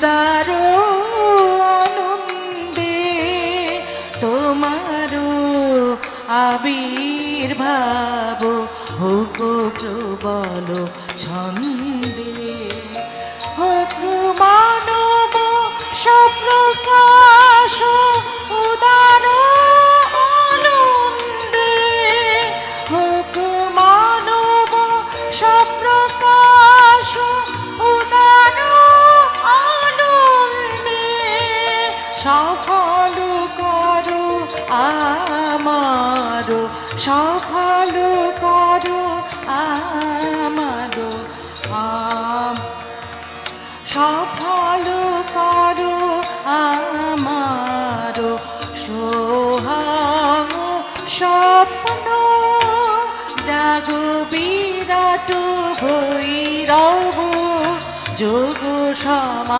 উদার আনন্দে তোমারও আবির্ভাব হোক প্রবল ছন্দে। হোক মানব সপ্রকাশ উদার আনন্দে, হোক মানব সপ্রকাশ উদার আনন্দে। সফল করো আমার, সফল করো আমার, সফল করো আমার সোহাগ স্বপ্ন। জাগো বিরাট ভৈরব যোগ সমা